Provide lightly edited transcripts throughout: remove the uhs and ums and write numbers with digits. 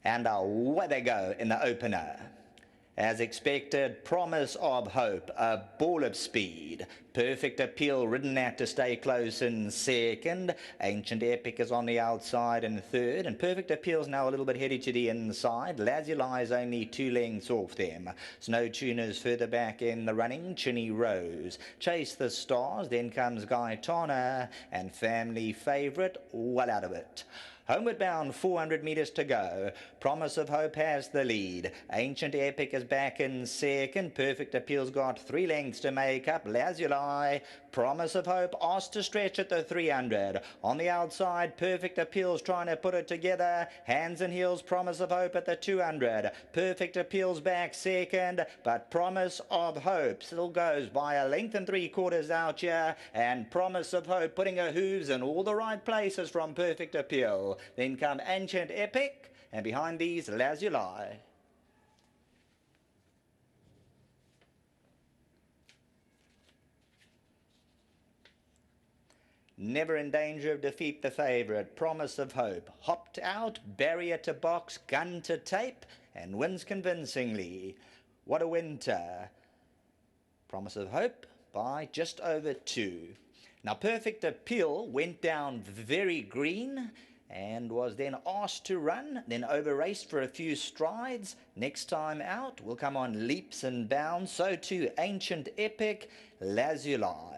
And away they go in the opener. As expected, Promise of Hope, a ball of speed. Perfect Appeal ridden out to stay close in second. Ancient Epic is on the outside in third. And Perfect Appeal's now a little bit headed to the inside. Lazuli is only 2 lengths off them. Snow Tuners further back in the running. Chinny Rose. Chase the Stars. Then comes Gaetana. And Family Favourite, well out of it. Homeward bound, 400 metres to go. Promise of Hope has the lead. Ancient Epic is back in second. Perfect Appeal's got 3 lengths to make up. Lazuli, Promise of Hope asked to stretch at the 300. On the outside, Perfect Appeal's trying to put it together. Hands and heels, Promise of Hope at the 200. Perfect Appeal's back second, but Promise of Hope still goes by a length and 3/4 out here. And Promise of Hope putting her hooves in all the right places from Perfect Appeal. Then come Ancient Epic, and behind these, Lazuli. Never in danger of defeat, the favourite, Promise of Hope. Hopped out, barrier to box, gun to tape, and wins convincingly. What a winter. Promise of Hope by just over 2. Now, Perfect Appeal went down very green and was then asked to run, then over-raced for a few strides. Next time out will come on leaps and bounds. So too, Ancient Epic, Lazuli.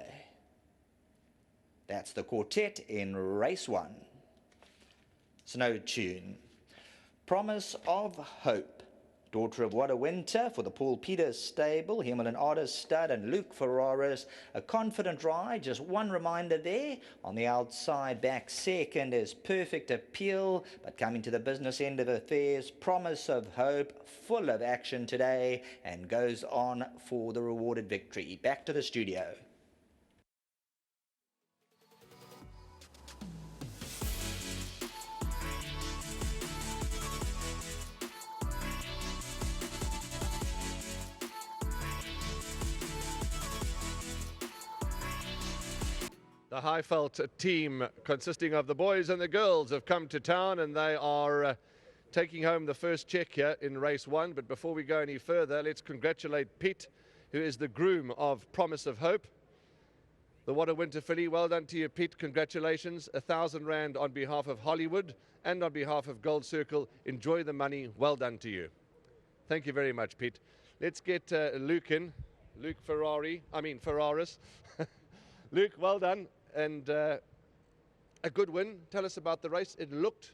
That's the quartet in race 1. Snow Tune. Promise of Hope. Daughter of What a Winter for the Paul Peters stable, Himmelin Artist Stud and Luke Ferraris. A confident ride, just one reminder there. On the outside, back second is Perfect Appeal, but coming to the business end of affairs, Promise of Hope, full of action today, and goes on for the rewarded victory. Back to the studio. The Highveld team, consisting of the boys and the girls, have come to town, and they are taking home the first check here in race 1. But before we go any further, let's congratulate Pete, who is the groom of Promise of Hope. The What a Winter filly. Well done to you, Pete. Congratulations. 1,000 Rand on behalf of Hollywood and on behalf of Gold Circle. Enjoy the money. Well done to you. Thank you very much, Pete. Let's get Luke in. Luke Ferraris. Luke, well done. And a good win. Tell us about the race. It looked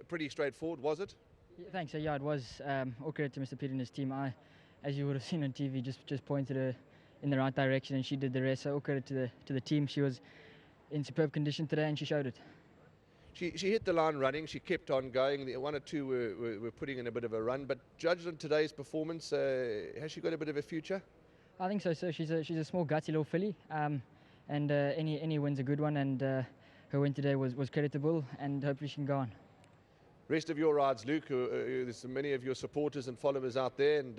pretty straightforward, was it? Yeah, thanks. Yeah, it was. All credit to Mr. Peter and his team. As you would have seen on TV, just pointed her in the right direction, and she did the rest. So all credit to the team. She was in superb condition today, and she showed it. She hit the line running. She kept on going. The 1 or 2 were putting in a bit of a run. But judged on today's performance, has she got a bit of a future? I think so. So she's a small, gutsy little filly. And any win's a good one, and her win today was creditable, and hopefully she can go on. Rest of your rides, Luke, there's many of your supporters and followers out there, and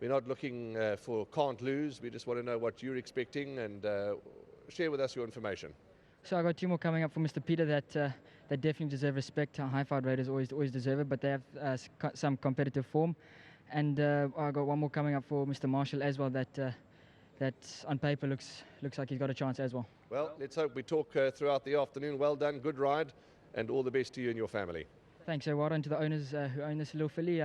we're not looking for can't lose. We just want to know what you're expecting, and share with us your information. So I got 2 more coming up for Mr. Peter that definitely deserve respect. Highveld Raiders always deserve it, but they have some competitive form. And I got 1 more coming up for Mr. Marshall as well that on paper looks like he's got a chance as well. Well, let's hope we talk throughout the afternoon. Well done, good ride, and all the best to you and your family. Thanks. So well done to the owners who own this little filly.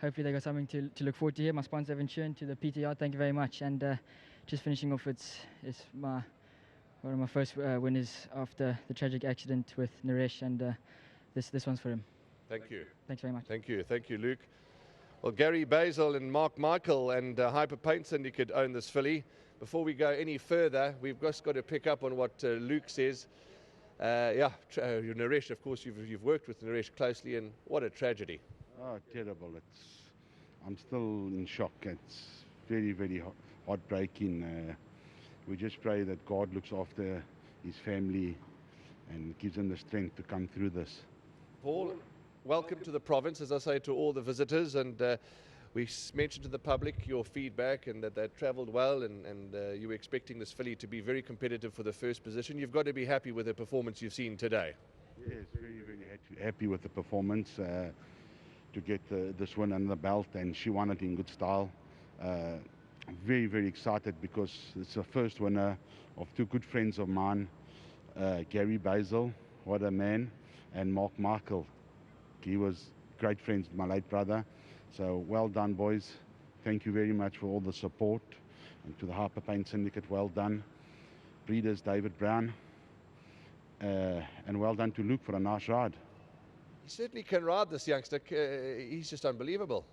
Hopefully they got something to look forward to here. My sponsor Evan Churn, to the PTR, thank you very much. And just finishing off, it's one of my first winners after the tragic accident with Naresh, and this one's for him. Thank you. Thanks very much. Thank you, Luke. Well, Gary Basil and Mark Michael and Hyper Paint Syndicate own this filly. Before we go any further, we've just got to pick up on what Luke says. Naresh, of course, you've worked with Naresh closely, and what a tragedy. Oh, terrible. I'm still in shock. It's very, very heartbreaking. We just pray that God looks after his family and gives him the strength to come through this. Paul, welcome to the province, as I say to all the visitors, and we mentioned to the public your feedback and that they travelled well, and you were expecting this filly to be very competitive for the first position. You've got to be happy with the performance you've seen today. Yes, very, very happy with the performance. to get this win under the belt, and she won it in good style. Very, very excited because it's the first winner of two good friends of mine, Gary Basil, what a man, and Mark Michael. He was great friends with my late brother. So well done, boys. Thank you very much for all the support. And to the Harper Paint Syndicate, well done. Breeders, David Brown. And well done to Luke for a nice ride. He certainly can ride, this youngster. He's just unbelievable.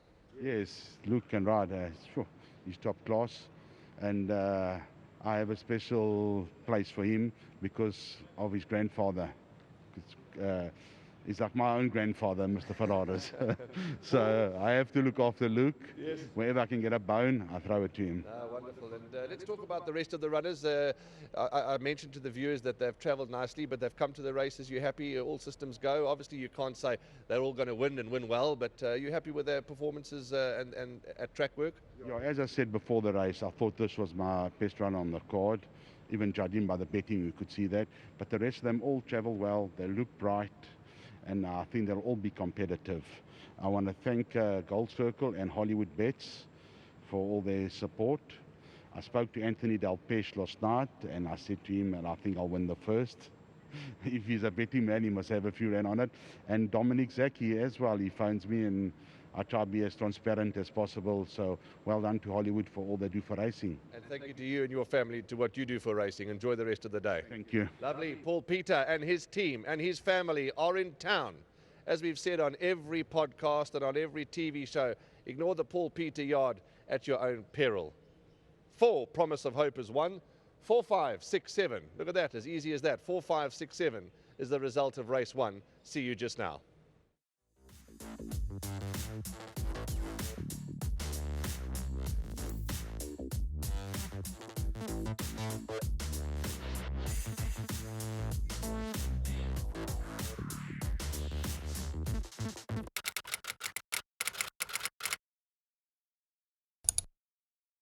Yes, Luke can ride. Sure, he's top class. And I have a special place for him because of his grandfather. He's like my own grandfather, Mr. Ferraris. So I have to look after Luke. Yes. Wherever I can get a bone, I throw it to him. Wonderful. And let's talk about the rest of the runners. I mentioned to the viewers that they've travelled nicely, but they've come to the races. You're happy? All systems go. Obviously, you can't say they're all going to win and win well, but are you happy with their performances and at track work? Yeah, as I said before the race, I thought this was my best run on the card. Even judging by the betting, you could see that. But the rest of them all travel well. They look bright. And I think they'll all be competitive. I want to thank Gold Circle and Hollywoodbets for all their support. I spoke to Anthony Delpeche last night, and I said to him, and I think I'll win the first. If he's a betting man, he must have a few rand on it. And Dominic Zaki as well, he phones me, and I try to be as transparent as possible. So well done to Hollywood for all they do for racing. And thank you to you and your family to what you do for racing. Enjoy the rest of the day. Thank you. Lovely. Paul Peter and his team and his family are in town. As we've said on every podcast and on every TV show, ignore the Paul Peter yard at your own peril. 4, Promise of Hope is 1. 4, 5, 6, 7. Look at that, as easy as that. 4, 5, 6, 7 is the result of race 1. See you just now.